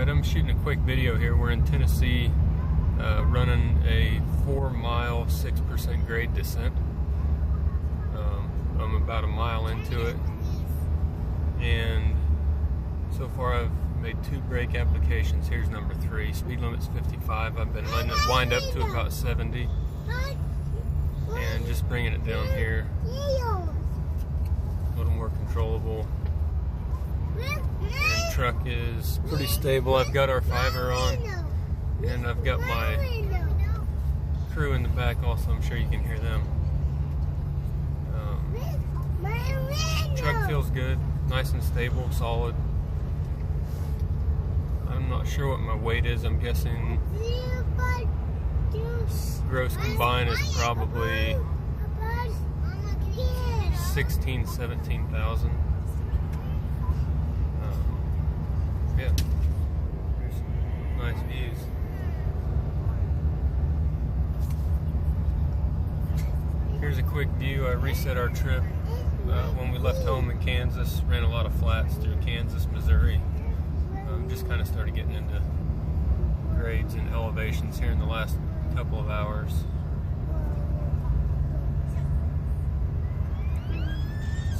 Alright, I'm shooting a quick video here. We're in Tennessee, running a 4-mile, 6% grade descent. I'm about a mile into it, and so far I've made 2 brake applications. Here's number 3. Speed limit's 55. I've been letting it wind up to about 70, and just bringing it down here a little more controllable. And truck is pretty stable. I've got our 5er on, and I've got my crew in the back also. I'm sure you can hear them. Truck feels good, nice and stable, solid. I'm not sure what my weight is. I'm guessing gross combined is probably 16,000, 17,000. Yeah, there's some nice views. Here's a quick view. I reset our trip when we left home in Kansas. Ran a lot of flats through Kansas, Missouri. Just kind of started getting into grades and elevations here in the last couple of hours.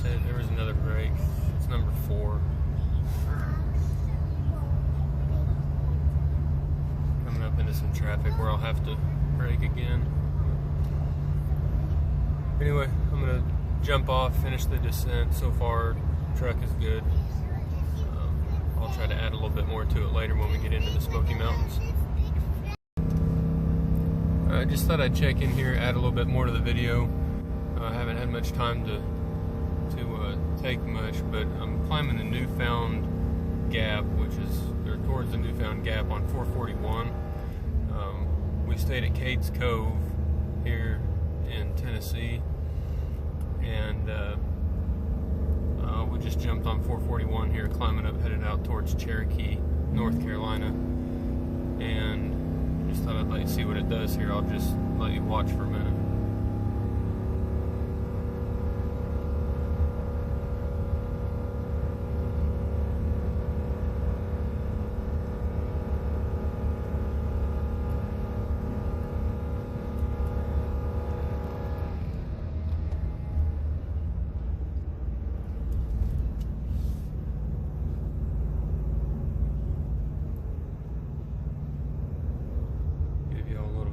So there was another break. It's number 4. Coming up into some traffic where I'll have to brake again. Anyway, I'm gonna jump off, finish the descent. So far, truck is good. I'll try to add a little bit more to it later when we get into the Smoky Mountains. I just thought I'd check in here, add a little bit more to the video. I haven't had much time to take much, but I'm climbing the Newfound Gap, which is towards the Newfound Gap on 441. We stayed at Cades Cove here in Tennessee, and we just jumped on 441 here, climbing up, headed out towards Cherokee, North Carolina, and just thought I'd let you see what it does here. I'll just let you watch for a minute.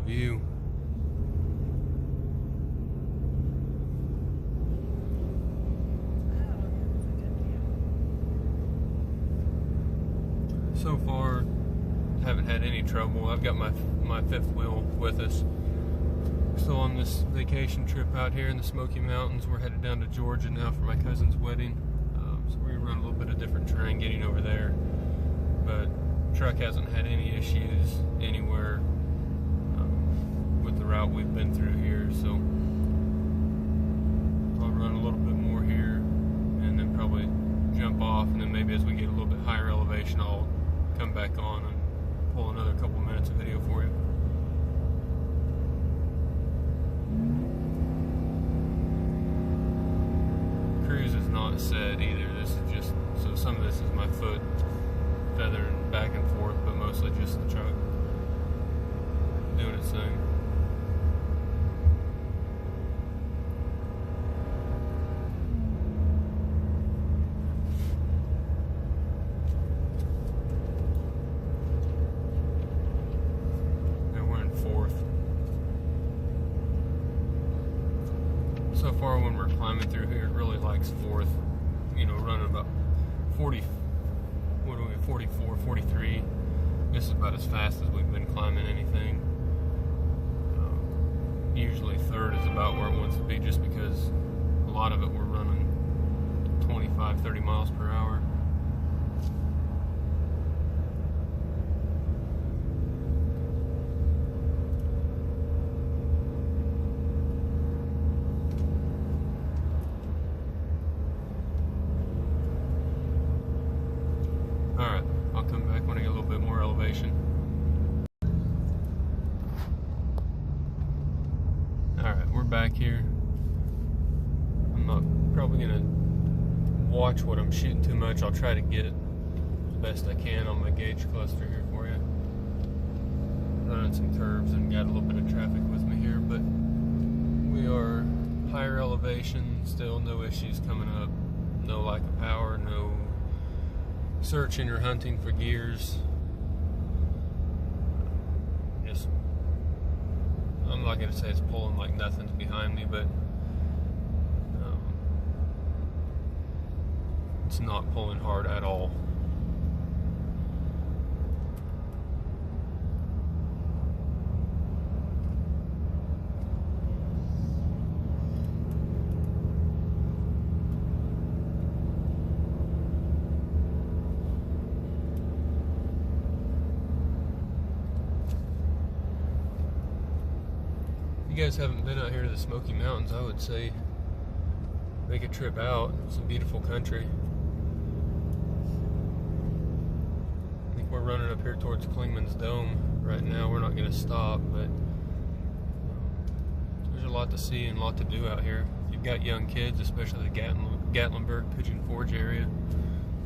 View. So far, haven't had any trouble. I've got my 5th wheel with us. Still on this vacation trip out here in the Smoky Mountains. We're headed down to Georgia now for my cousin's wedding. So we're gonna run a little bit of different terrain getting over there. But truck hasn't had any issues anywhere with the route we've been through here, so I'll run a little bit more here and then probably jump off, and then maybe as we get a little bit higher elevation I'll come back on and pull another couple minutes of video for you. Cruise is not set either. This is just, so some of this is my foot feathering back and forth, but mostly just the truck doing its thing. So far when we're climbing through here, it really likes 4th, you know, running about 40, 44, 43. This is about as fast as we've been climbing anything. Usually 3rd is about where it wants to be, just because a lot of it we're running 25, 30 miles per hour. Alright, I'll come back when I get a little bit more elevation. Alright, we're back here. I'm not probably going to watch what I'm shooting too much. I'll try to get best I can on my gauge cluster here for you. Running some curves and got a little bit of traffic with me here, but we are higher elevation, still no issues coming up, no lack of power, no searching or hunting for gears. Just, I'm not going to say it's pulling like nothing's behind me, but it's not pulling hard at all. If you guys haven't been out here to the Smoky Mountains, I would say make a trip out. It's a beautiful country. I think we're running up here towards Klingman's Dome right now. We're not going to stop, but there's a lot to see and a lot to do out here. If you've got young kids, especially the Gatlinburg, Pigeon Forge area,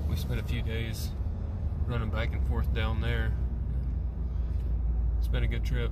we spent a few days running back and forth down there. It's been a good trip.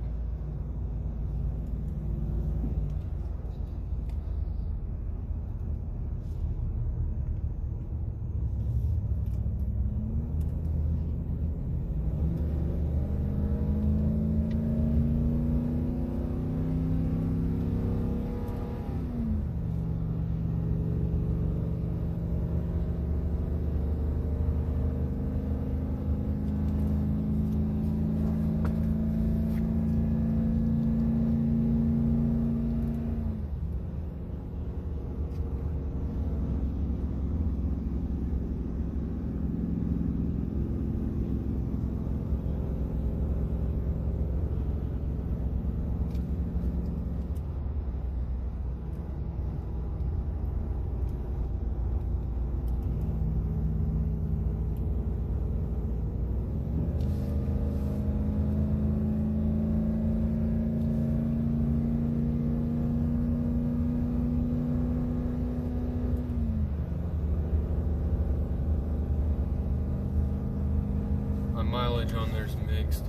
Mileage on there's mixed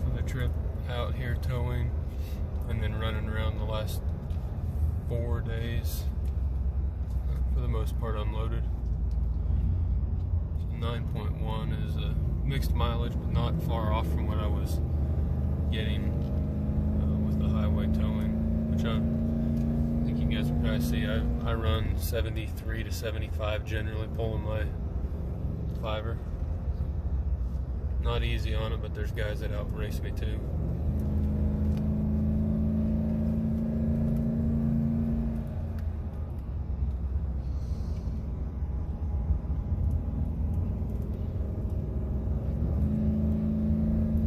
from the trip out here towing and then running around the last 4 days, for the most part unloaded. So 9.1 is a mixed mileage, but not far off from what I was getting with the highway towing, which I think you guys will probably see. I run 73 to 75 generally, pulling my fiber. Not easy on it, but there's guys that outrace me too.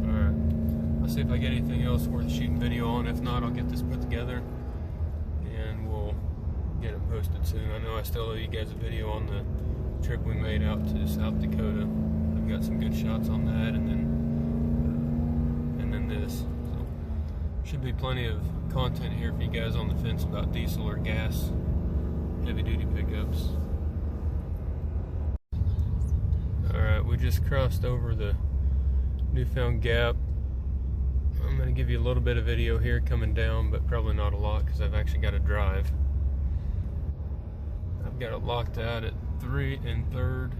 Alright, I'll see if I get anything else worth shooting video on. If not, I'll get this put together and we'll get it posted soon. I know I still owe you guys a video on the trip we made out to South Dakota. Got some good shots on that, and then this. So should be plenty of content here for you guys on the fence about diesel or gas heavy duty pickups. Alright, we just crossed over the Newfound Gap. I'm going to give you a little bit of video here coming down, but probably not a lot because I've actually got to drive. I've got it locked out at 3 and 3rd.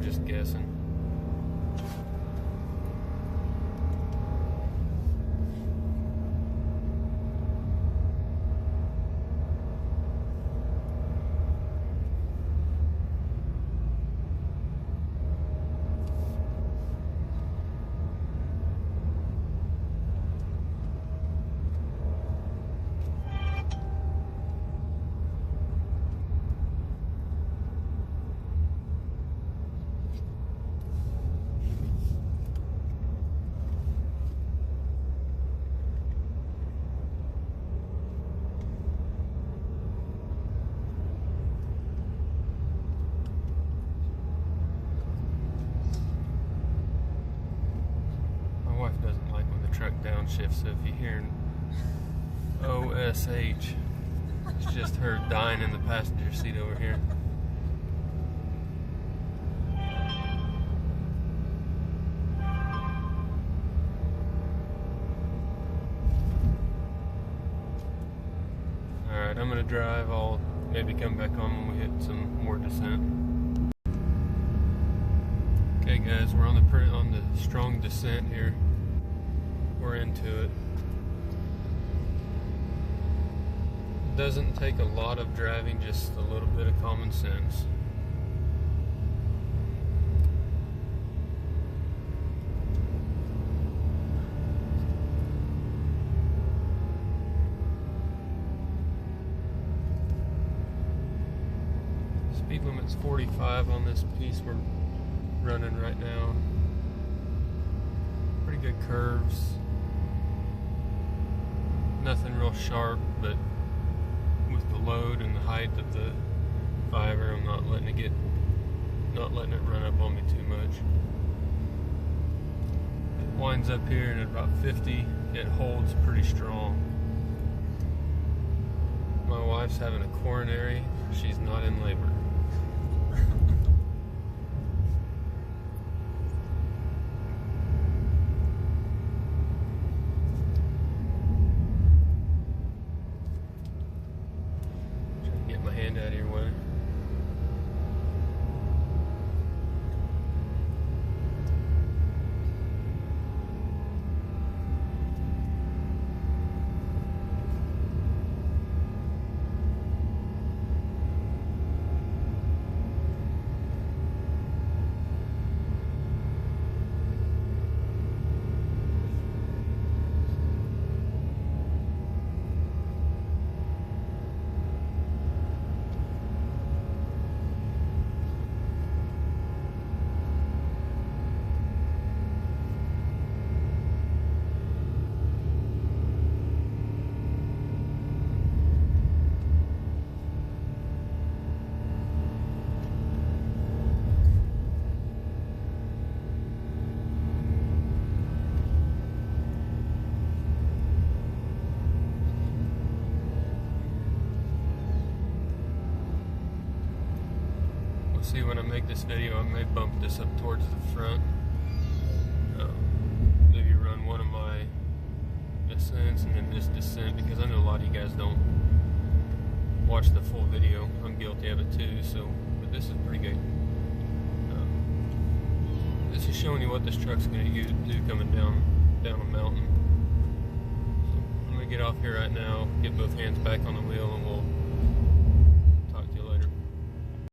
Just guessing. truck downshift, so if you hear an OSH, it's just her dying in the passenger seat over here. Alright, I'm gonna drive. I'll maybe come back on when we hit some more descent. Okay guys, we're on the strong descent here. We're into it. Doesn't take a lot of driving, just a little bit of common sense. Speed limit's 45 on this piece we're running right now. Pretty good curves. Nothing real sharp, but with the load and the height of the fiber, I'm not letting it run up on me too much. It winds up here and at about 50, it holds pretty strong. My wife's having a coronary. She's not in labor. Out of your way. See, when I make this video, I may bump this up towards the front. Maybe run one of my descents and then this descent, because I know a lot of you guys don't watch the full video. I'm guilty of it too, so, but this is pretty good. This is showing you what this truck's going to do coming down a mountain. So I'm going to get off here right now, get both hands back on the wheel, and we'll